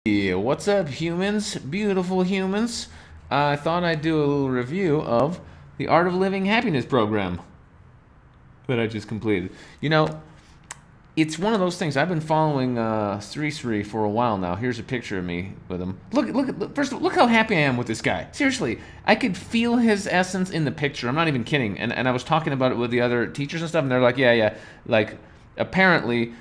Yeah, what's up, humans? Beautiful humans. I thought I'd do a little review of the Art of Living Happiness program that I just completed. You know, it's one of those things. I've been following Sri Sri for a while now. Here's a picture of me with him. Look, first of all, look how happy I am with this guy. Seriously, I could feel his essence in the picture. I'm not even kidding. And I was talking about it with the other teachers and stuff, and they're like, yeah. Like, apparently,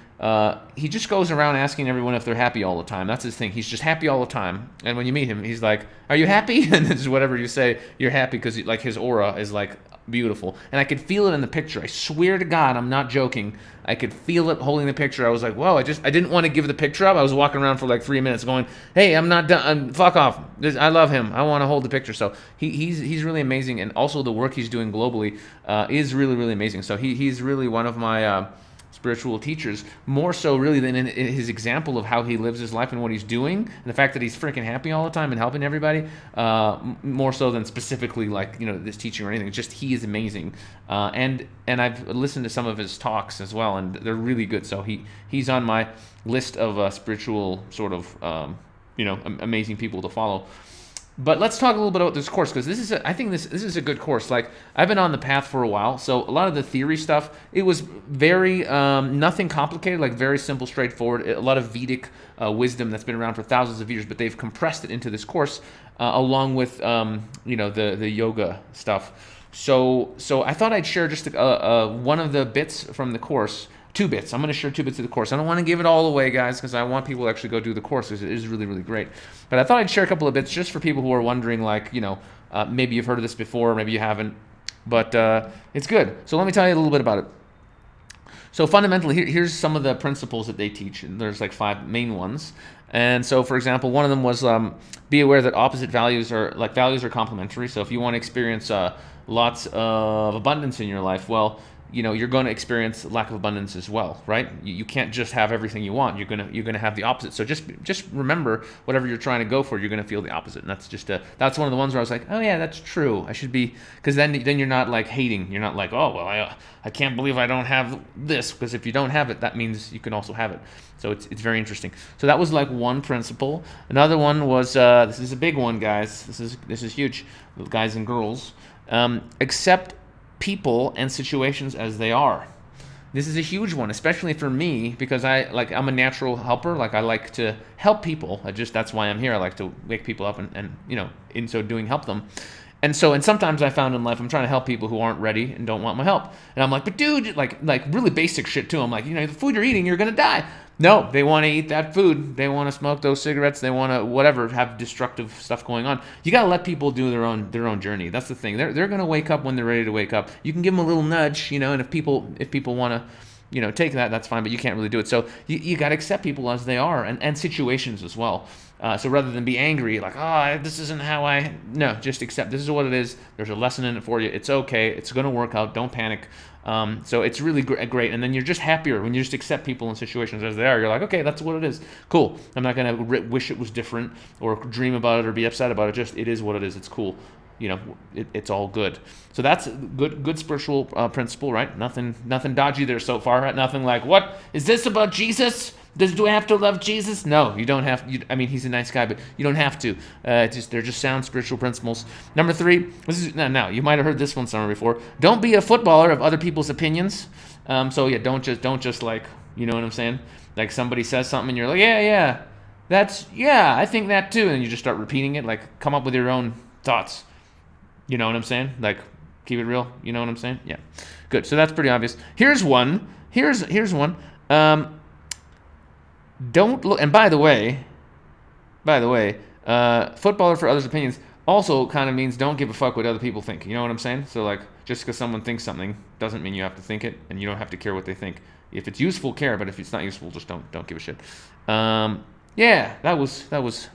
he just goes around asking everyone if they're happy all the time. That's his thing. He's just happy all the time. And when you meet him, he's like, "Are you happy?" And it's whatever you say, you're happy because like his aura is like beautiful. And I could feel it in the picture. I swear to God, I'm not joking. I could feel it holding the picture. I was like, "Whoa!" I didn't want to give the picture up. I was walking around for like 3 minutes, going, "Hey, I'm not done. Fuck off. I love him. I want to hold the picture." So he's really amazing, and also the work he's doing globally is really really amazing. So he's really one of my spiritual teachers, more so really than in his example of how he lives his life and what he's doing, and the fact that he's freaking happy all the time and helping everybody, more so than specifically like this teaching or anything. It's just he is amazing, and I've listened to some of his talks as well, and they're really good. So he's on my list of spiritual sort of amazing people to follow. But let's talk a little bit about this course, because I think this is a good course. Like, I've been on the path for a while, so a lot of the theory stuff, it was very nothing complicated, like very simple, straightforward. A lot of Vedic wisdom that's been around for thousands of years, but they've compressed it into this course, along with the yoga stuff. So I thought I'd share just one of the bits from the course. 2 bits. I'm going to share 2 bits of the course. I don't want to give it all away, guys, because I want people to actually go do the course, because it is really, really great. But I thought I'd share a couple of bits just for people who are wondering, like, maybe you've heard of this before, maybe you haven't. But it's good. So let me tell you a little bit about it. So fundamentally, here's some of the principles that they teach. And there's like 5 main ones. And so, for example, one of them was be aware that opposite values are complementary. So if you want to experience lots of abundance in your life, well, you're going to experience lack of abundance as well, right? You can't just have everything you want. You're gonna have the opposite. So just remember, whatever you're trying to go for, you're gonna feel the opposite. And that's one of the ones where I was like, oh yeah, that's true. I should be, because then you're not like hating. You're not like, oh well, I can't believe I don't have this, because if you don't have it, that means you can also have it. So it's very interesting. So that was like one principle. Another one was this is a big one, guys. This is huge, guys and girls. Accept people and situations as they are. This is a huge one, especially for me, because I'm a natural helper. Like, I like to help people. That's why I'm here. I like to wake people up and in so doing, help them. And sometimes I found in life, I'm trying to help people who aren't ready and don't want my help. And I'm like, but dude, like really basic shit too. I'm like, the food you're eating, you're gonna die. No, they want to eat that food. They want to smoke those cigarettes. They want to whatever, have destructive stuff going on. You gotta let people do their own journey. That's the thing. They're gonna wake up when they're ready to wake up. You can give them a little nudge, and if people want to, take that, that's fine. But you can't really do it. So you gotta accept people as they are, and situations as well. So rather than be angry, like, this isn't how no, just accept. This is what it is. There's a lesson in it for you. It's okay. It's going to work out. Don't panic. So it's really great. And then you're just happier when you just accept people and situations as they are. You're like, okay, that's what it is. Cool. I'm not going to wish it was different or dream about it or be upset about it. Just, it is what it is. It's cool. It's all good. So that's good spiritual principle, right? Nothing dodgy there so far, right? Nothing like, what is this about Jesus? Do I have to love Jesus? No, you don't have. He's a nice guy, but you don't have to. They're just sound spiritual principles. Number 3. Now you might have heard this one somewhere before. Don't be a footballer of other people's opinions. So yeah, don't just like, you know what I'm saying? Like, somebody says something and you're like, yeah, I think that too, and you just start repeating it. Like, come up with your own thoughts. You know what I'm saying? Like, keep it real. You know what I'm saying? Yeah. Good. So that's pretty obvious. Here's one. Here's one. Don't look. And by the way, footballer for others' opinions also kind of means don't give a fuck what other people think. You know what I'm saying? So, like, just because someone thinks something doesn't mean you have to think it, and you don't have to care what they think. If it's useful, care. But if it's not useful, just don't give a shit. Yeah, that was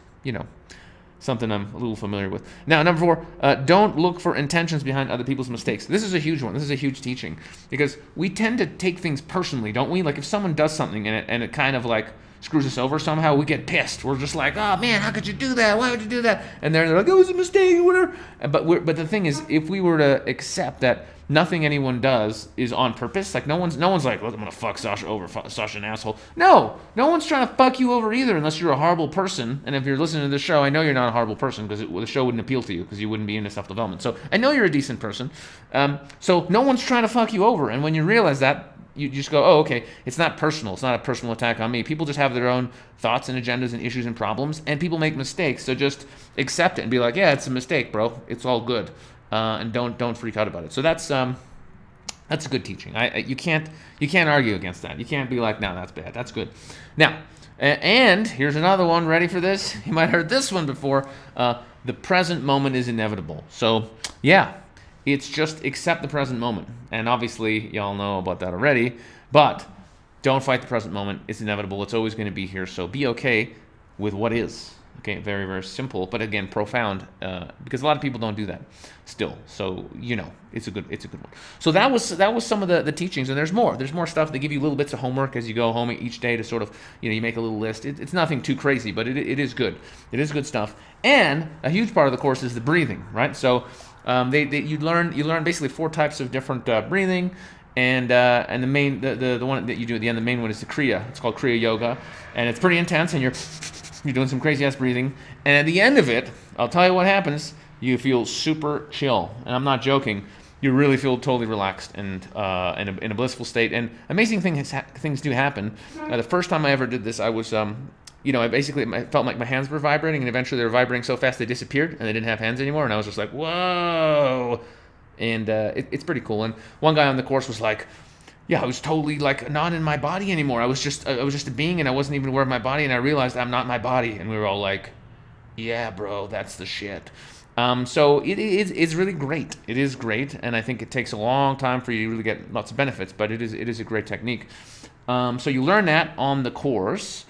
something I'm a little familiar with. Now, number 4, don't look for intentions behind other people's mistakes. This is a huge one. This is a huge teaching, because we tend to take things personally, don't we? Like, if someone does something and it kind of like screws us over somehow, we get pissed. We're just like, oh man, how could you do that? Why would you do that? And they're like, it was a mistake or whatever. But the thing is, if we were to accept that nothing anyone does is on purpose. Like no one's like, well, I'm gonna fuck Sasha over. Sasha's an asshole. No one's trying to fuck you over either, unless you're a horrible person. And if you're listening to this show, I know you're not a horrible person because the show wouldn't appeal to you because you wouldn't be into self-development. So I know you're a decent person. So no one's trying to fuck you over. And when you realize that, you just go, oh, okay, it's not personal. It's not a personal attack on me. People just have their own thoughts and agendas and issues and problems, and people make mistakes. So just accept it and be like, yeah, it's a mistake, bro. It's all good, and don't freak out about it. So that's a good teaching. You can't argue against that. You can't be like, no, that's bad. That's good. Now, and here's another one. Ready for this? You might have heard this one before. The present moment is inevitable. So yeah. It's just accept the present moment. And obviously, y'all know about that already. But don't fight the present moment. It's inevitable. It's always going to be here. So be okay with what is. Okay, very, very simple. But again, profound. Because a lot of people don't do that still. So, it's a good one. So that was some of the teachings. And there's more. There's more stuff. They give you little bits of homework as you go home each day to sort of, you make a little list. It's nothing too crazy, but it is good. It is good stuff. And a huge part of the course is the breathing, right? So you learn basically 4 types of different breathing, and the main the one that you do at the end, the main one is the Kriya. It's called Kriya Yoga, and it's pretty intense, and you're doing some crazy ass breathing. And at the end of it, I'll tell you what happens. You feel super chill, and I'm not joking. You really feel totally relaxed and in a blissful state. And amazing things do happen. The first time I ever did this, I was I felt like my hands were vibrating, and eventually they were vibrating so fast they disappeared, and they didn't have hands anymore, and I was just like, whoa! And it's pretty cool. And one guy on the course was like, yeah, I was totally like not in my body anymore. I was just a being, and I wasn't even aware of my body, and I realized I'm not my body. And we were all like, yeah, bro, that's the shit. So it's really great. It is great, and I think it takes a long time for you to really get lots of benefits, but it is a great technique. So you learn that on the course.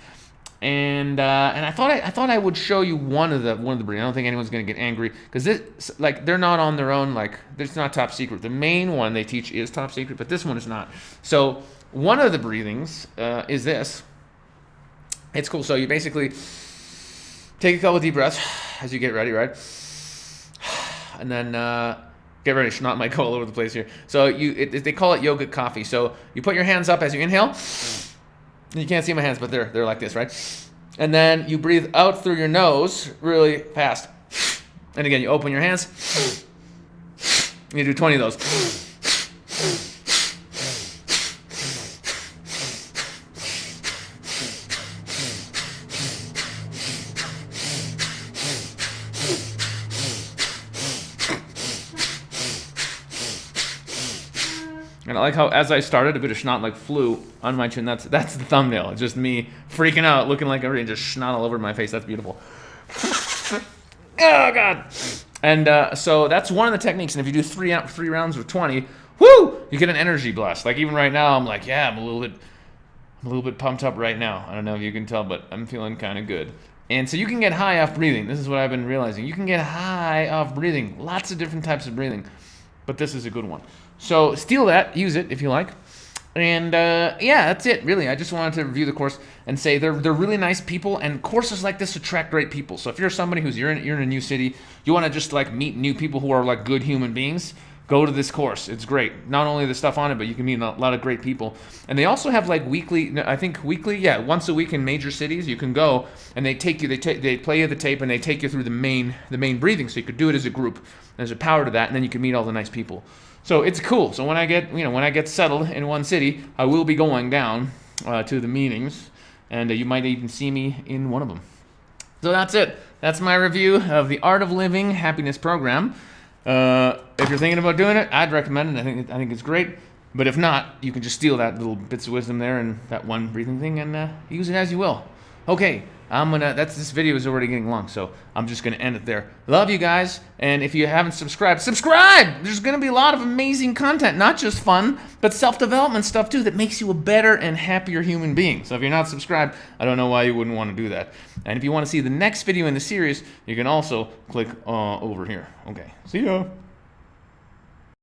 And I thought I would show you one of the breeding. I don't think anyone's going to get angry because they're not on their own. Like, it's not top secret. The main one they teach is top secret, but this one is not. So one of the breathings is this. It's cool. So you basically take a couple deep breaths as you get ready, right? And then get ready. Schnaut might go all over the place here. So they call it yoga coffee. So you put your hands up as you inhale. You can't see my hands, but they're like this, right? And then you breathe out through your nose really fast. And again, you open your hands. You do 20 of those. And I like how as I started, a bit of schnaut flew on my chin. That's the thumbnail. It's just me freaking out, looking like a just schnaut all over my face. That's beautiful. Oh God! And so that's one of the techniques. And if you do three rounds of 20, whoo, you get an energy blast. Like even right now, I'm like, yeah, I'm a little bit pumped up right now. I don't know if you can tell, but I'm feeling kind of good. And so you can get high off breathing. This is what I've been realizing. You can get high off breathing. Lots of different types of breathing, but this is a good one. So steal that, use it if you like. And yeah, that's it, really. I just wanted to review the course and say they're really nice people, and courses like this attract great people. So if you're somebody you're in a new city, you want to just meet new people who are good human beings, go to this course. It's great. Not only the stuff on it, but you can meet a lot of great people. And they also have weekly, once a week in major cities, you can go and they take you, they play you the tape and they take you through the main breathing. So you could do it as a group. There's a power to that, and then you can meet all the nice people. So it's cool. So when I get settled in one city, I will be going down to the meetings, and you might even see me in one of them. So that's it. That's my review of the Art of Living Happiness program. If you're thinking about doing it, I'd recommend it. I think it's great. But if not, you can just steal that little bits of wisdom there and that one breathing thing and use it as you will. Okay. This video is already getting long, so I'm just gonna end it there. Love you guys, and if you haven't subscribed, subscribe! There's gonna be a lot of amazing content, not just fun, but self-development stuff too that makes you a better and happier human being. So if you're not subscribed, I don't know why you wouldn't want to do that. And if you want to see the next video in the series, you can also click over here. Okay, see ya!